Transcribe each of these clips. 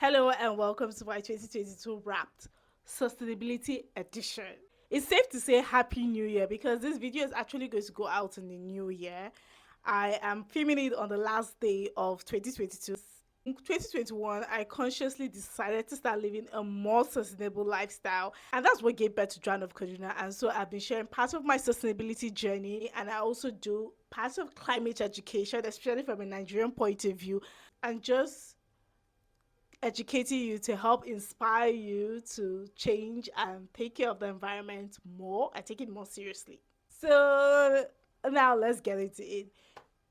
Hello and welcome to my 2022 Wrapped Sustainability Edition. It's safe to say Happy New Year because this video is actually going to go out in the new year. I am filming it on the last day of 2022. In 2021, I consciously decided to start living a more sustainable lifestyle, and that's what gave birth to Joan of Kaduna. And so I've been sharing part of my sustainability journey, and I also do part of climate education, especially from a Nigerian point of view, and just educating you to help inspire you to change and take care of the environment more. I take it more seriously. So now let's get into it.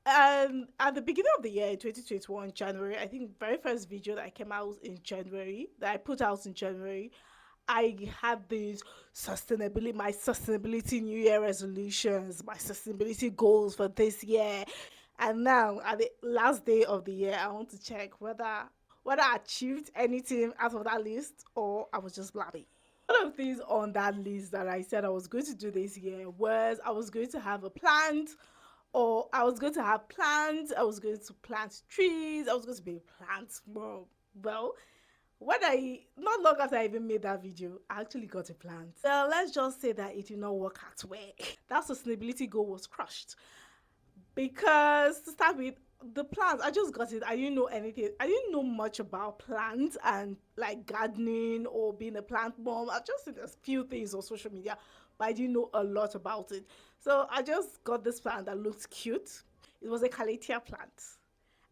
At the beginning of the year in 2021, January, I think very first video that I came out in January, that I put out in January, I had these my sustainability New Year resolutions, my sustainability goals for this year. And now at the last day of the year, I want to check whether I achieved anything out of that list or I was just blabbing. One of the things on that list that I said I was going to do this year was I was going to have a plant, or I was going to have plants, I was going to plant trees, I was going to be a plant mom. Well, not long after I even made that video, I actually got a plant. So let's just say that it did not work out well. That sustainability goal was crushed. Because to start with, the plants, I just got it. I didn't know anything. I didn't know much about plants and like gardening or being a plant mom. I just seen a few things on social media, but I didn't know a lot about it. So I just got this plant that looked cute. It was a calathea plant.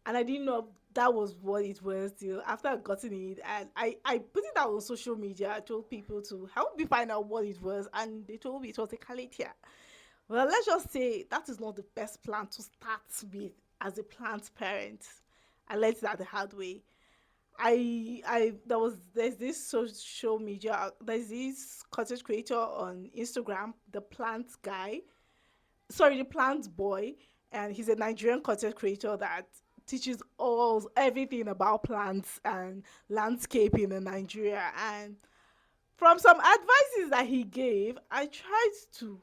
And I didn't know that was what it was till after I gotten it. And I put it out on social media. I told people to help me find out what it was. And they told me it was a calathea. Well, let's just say that is not the best plan to start with as a plant parent. I learned that the hard way. There's this social media, there's this content creator on Instagram, the plant boy, and he's a Nigerian content creator that teaches all everything about plants and landscaping in Nigeria. And from some advices that he gave, I tried to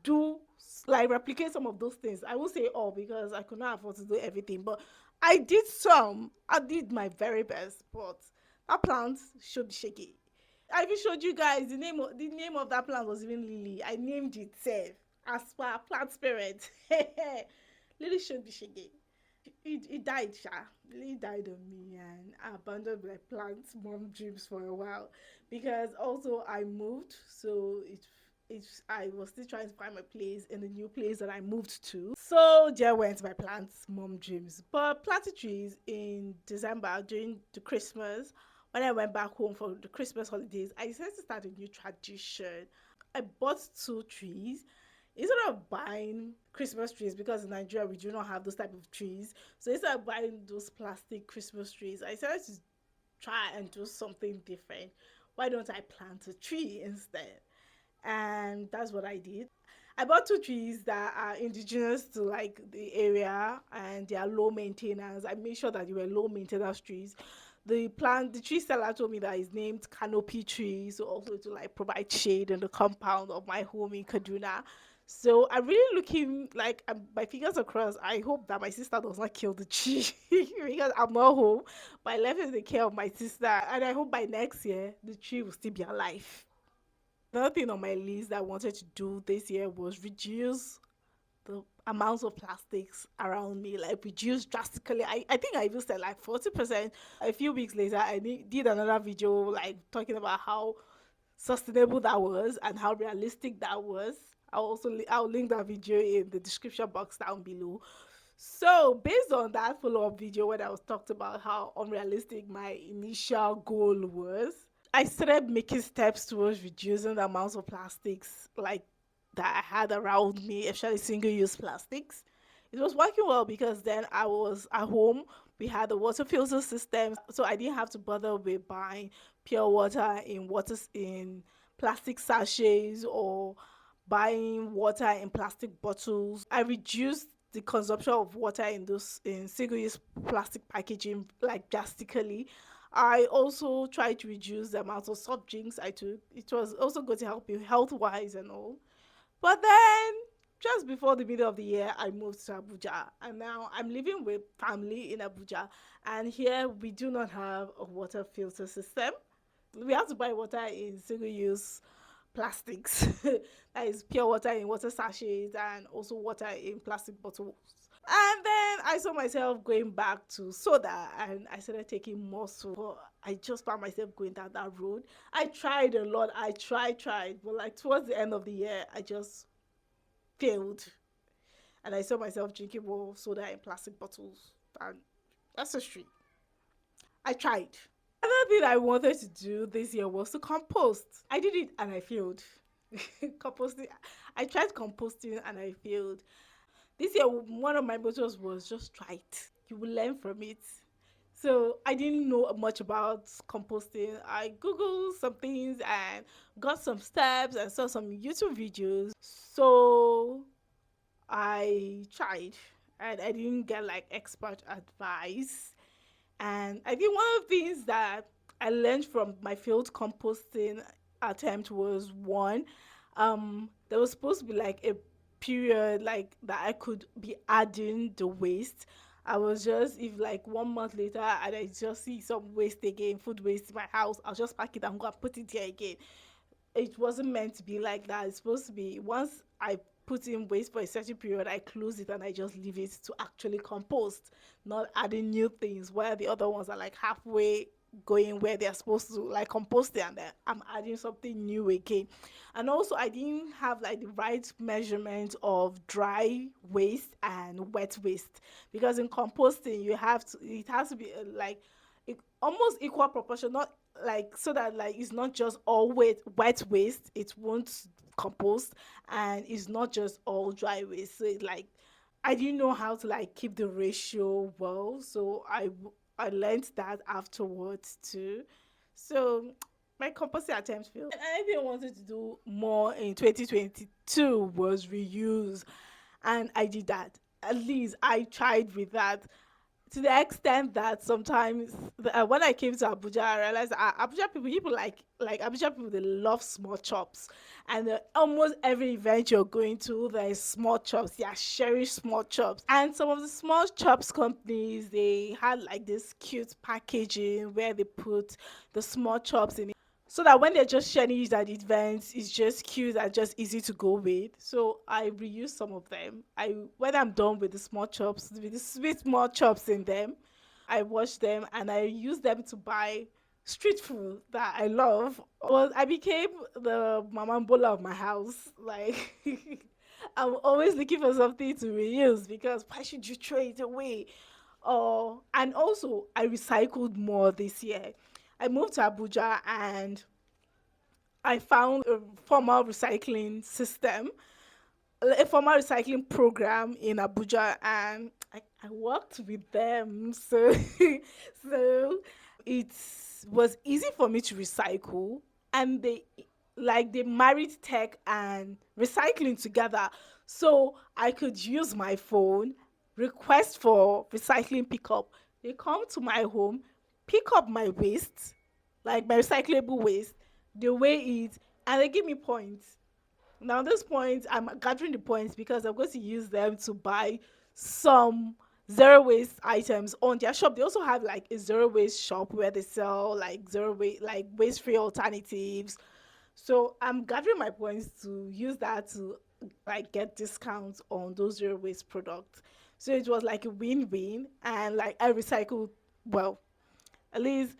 do like replicate some of those things. I won't say all because I could not afford to do everything, but I did some. I did my very best, but that plant should be shaky. I even showed you guys the name of that plant was even Lily. I named it Save as per plant spirit. Lily should be shaky. It died, Sha. Lily died on me, and I abandoned my plant mom dreams for a while because also I moved, so I was still trying to find my place in the new place that I moved to. So there went my plants mom dreams. But planted trees in December during the Christmas, when I went back home for the Christmas holidays, I decided to start a new tradition. I bought two trees. Instead of buying Christmas trees, because in Nigeria we do not have those type of trees, so instead of buying those plastic Christmas trees, I decided to try and do something different. Why don't I plant a tree instead? And that's what I did. I bought two trees that are indigenous to like the area and they are low maintenance. I made sure that they were low maintenance trees. The tree seller told me that it's named canopy tree, so also to like provide shade in the compound of my home in Kaduna. So I'm really looking like my fingers are crossed. I hope that my sister does not kill the tree because I'm not home. But I left it in the care of my sister, and I hope by next year the tree will still be alive. Another thing on my list that I wanted to do this year was reduce the amount of plastics around me, like reduce drastically. I think I even said like 40%. A few weeks later, did another video like talking about how sustainable that was and how realistic that was. I'll link that video in the description box down below. So based on that follow-up video when I was talked about how unrealistic my initial goal was, I started making steps towards reducing the amounts of plastics like that I had around me, especially single-use plastics. It was working well because then I was at home. We had the water filter system, so I didn't have to bother with buying pure water in plastic sachets or buying water in plastic bottles. I reduced the consumption of water in those in single-use plastic packaging like drastically. I also tried to reduce the amount of soft drinks I took. It was also going to help me health wise and all. But then just before the middle of the year, I moved to Abuja, and now I'm living with family in Abuja. And here we do not have a water filter system. We have to buy water in single-use plastics. That is pure water in water sachets and also water in plastic bottles. And then I saw myself going back to soda and I started taking more soda. I just found myself going down that road. I tried a lot. I tried. But like towards the end of the year, I just failed. And I saw myself drinking more soda in plastic bottles. And that's a street. I tried. Another thing I wanted to do this year was to compost. I did it and I failed. Composting. I tried composting and I failed. This year, one of my mottos was just try it. You will learn from it. So I didn't know much about composting. I googled some things and got some steps and saw some YouTube videos. So I tried and I didn't get like expert advice. And I think one of the things that I learned from my failed composting attempt was one, there was supposed to be like a period like that I could be adding the waste. I was just if like 1 month later and I just see some waste again, food waste in my house, I'll just pack it and go and put it there again. It wasn't meant to be like that. It's supposed to be once I put in waste for a certain period, I close it and I just leave it to actually compost, not adding new things where the other ones are like halfway going where they're supposed to like compost it and then I'm adding something new again. And also I didn't have like the right measurement of dry waste and wet waste because in composting you have to it has to be like almost equal proportion, not like so that like it's not just all wet waste, it won't compost, and it's not just all dry waste. So it, like I didn't know how to like keep the ratio well, so I learned that afterwards too. So my composting attempt failed. And anything I wanted to do more in 2022 was reuse, and I did that. At least I tried with that to the extent that sometimes when I came to Abuja, I realized Abuja people like Abuja people they love small chops, and almost every event you're going to there is small chops. They are sharing small chops, and some of the small chops companies they had like this cute packaging where they put the small chops in so that when they're just sharing it at events, it's just cute and just easy to go with. So I reuse some of them. I when I'm done with the small chops, with the sweet small chops in them, I wash them and I use them to buy street food that I love. Well, I became the mama bola of my house. Like I'm always looking for something to reuse because why should you throw it away? And also I recycled more this year. I moved to Abuja and I found a formal recycling system, a formal recycling program in Abuja, and I worked with them. So, so it was easy for me to recycle, and they married tech and recycling together, so I could use my phone, request for recycling pickup. They come to my home, pick up my waste, like my recyclable waste, they weigh it, and they give me points. Now, at this point, I'm gathering the points because I'm going to use them to buy some zero waste items on their shop. They also have like a zero waste shop where they sell like zero waste, like waste free alternatives. So I'm gathering my points to use that to like get discounts on those zero waste products. So it was like a win-win, and like I recycled well, at least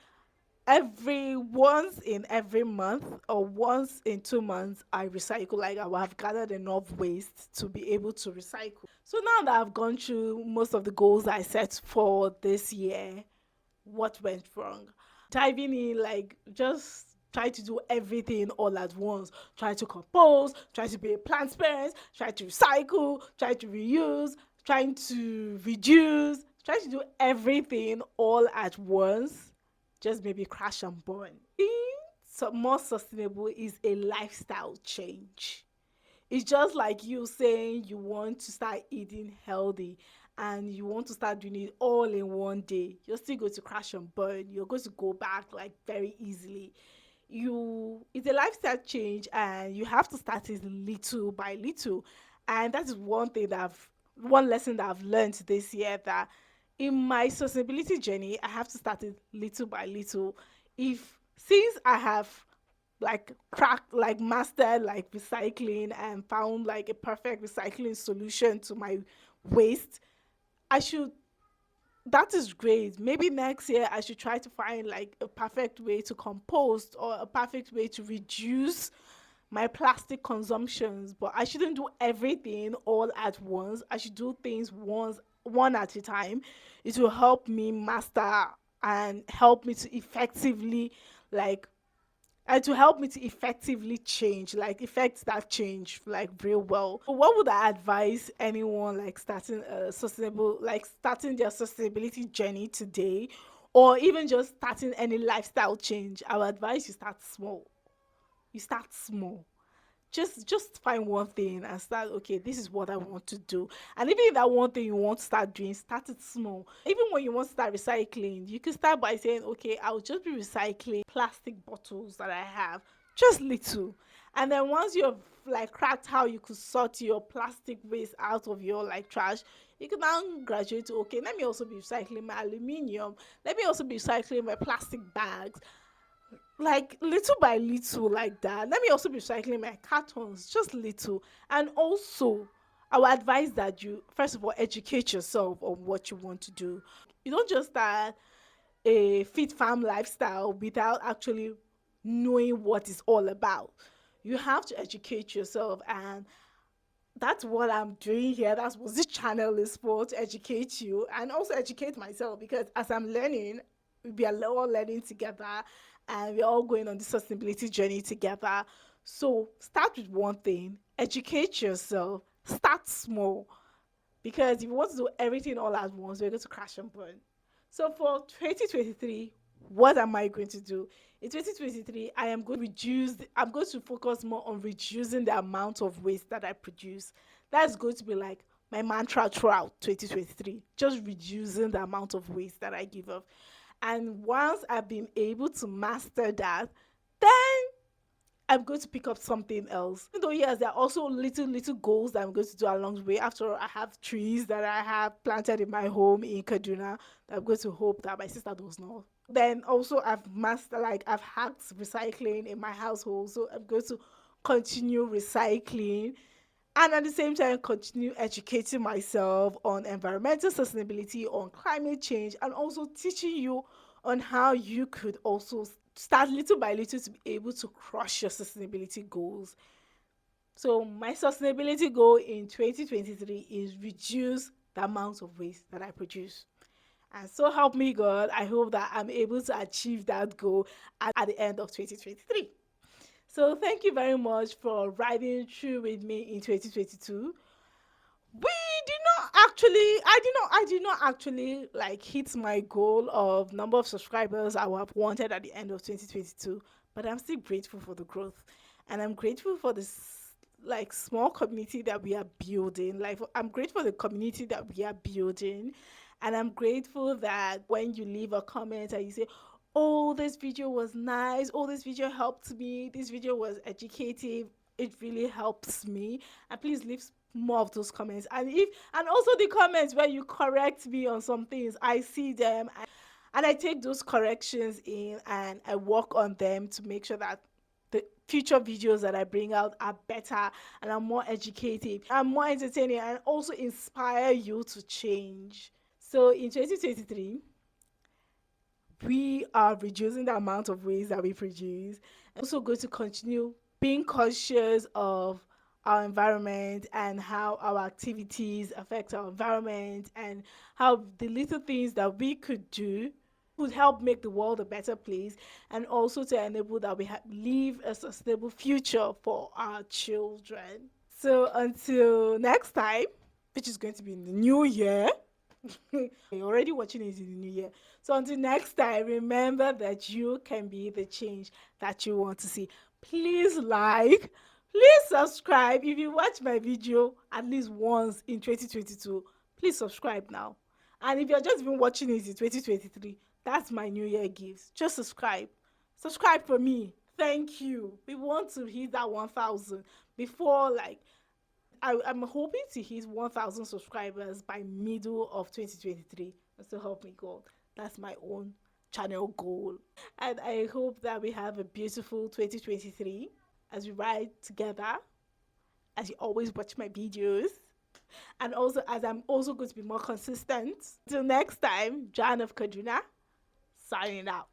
every once in every month or once in 2 months I recycle, like I will have gathered enough waste to be able to recycle. So now that I've gone through most of the goals I set for this year, what went wrong? Diving in, like just try to do everything all at once. Try to compose, try to be a plant parent, try to recycle, try to reuse, trying to reduce, try to do everything all at once. Just maybe crash and burn. Being more sustainable is a lifestyle change. It's just like you saying you want to start eating healthy and you want to start doing it all in one day. You're still going to crash and burn. You're going to go back like very easily. It's a lifestyle change and you have to start it little by little. And that is one lesson that I've learned this year, that in my sustainability journey, I have to start it little by little. If since I have like cracked, like mastered like recycling and found like a perfect recycling solution to my waste, I should that is great. Maybe next year I should try to find like a perfect way to compost or a perfect way to reduce my plastic consumptions. But I shouldn't do everything all at once. I should do things one at a time. It will help me master and help me to effectively like and to help me to effectively change, like effect that change like real well. So what would I advise anyone like starting their sustainability journey today, or even just starting any lifestyle change? I would advise you start small. You start small. Just find one thing and start, okay, this is what I want to do. And even if that one thing you want to start doing, start it small. Even when you want to start recycling, you can start by saying, okay, I'll just be recycling plastic bottles that I have, just little. And then once you've like cracked how you could sort your plastic waste out of your like trash, you can now graduate to, okay, let me also be recycling my aluminium, let me also be recycling my plastic bags, like little by little, like that. Let me also be recycling my cartons, just little. And also, I would advise that you first of all educate yourself on what you want to do. You don't just start a fit farm lifestyle without actually knowing what it's all about. You have to educate yourself, and that's what I'm doing here. That's what this channel is for, to educate you and also educate myself, because as I'm learning, we are all learning together and we're all going on the sustainability journey together. So start with one thing, educate yourself, start small, because if you want to do everything all at once, we're going to crash and burn. So for 2023, what am I going to do? In 2023, I'm going to focus more on reducing the amount of waste that I produce. That's going to be like my mantra throughout 2023, just reducing the amount of waste that I give off. And once I've been able to master that, then I'm going to pick up something else. Even though yes, there are also little goals that I'm going to do along the way. After all, I have trees that I have planted in my home in Kaduna that I'm going to hope that my sister does not. Then also I've hacked recycling in my household, so I'm going to continue recycling and at the same time continue educating myself on environmental sustainability, on climate change, and also teaching you on how you could also start little by little to be able to crush your sustainability goals. So my sustainability goal in 2023 is reduce the amount of waste that I produce. And so help me God, I hope that I'm able to achieve that goal at the end of 2023. So thank you very much for riding through with me in 2022. We did not actually I did not actually like hit my goal of number of subscribers I would have wanted at the end of 2022, but I'm still grateful for the growth, and I'm grateful for this like small community that we are building. Like I'm grateful for the community that we are building, and I'm grateful that when you leave a comment and you say, oh, this video was nice, oh, this video helped me, this video was educative, it really helps me. And please leave more of those comments. And also the comments where you correct me on some things, I see them, and I take those corrections in and I work on them to make sure that the future videos that I bring out are better and are more educative and more entertaining, and also inspire you to change. So in 2023, we are reducing the amount of waste that we produce, and also going to continue being conscious of our environment and how our activities affect our environment, and how the little things that we could do would help make the world a better place, and also to enable that we live a sustainable future for our children. So until next time, which is going to be in the new year, you're already watching it in the new year. So until next time, remember that you can be the change that you want to see. Please like, please subscribe. If you watch my video at least once in 2022, please subscribe now. And if you're just even watching it in 2023, that's my new year gift. Just subscribe. Subscribe for me. Thank you. We want to hit that 1,000 before like I'm hoping to hit 1,000 subscribers by middle of 2023. So help me God. That's my own channel goal. And I hope that we have a beautiful 2023 as we ride together, as you always watch my videos. And also, as I'm also going to be more consistent. Till next time, Jan of Kaduna, signing out.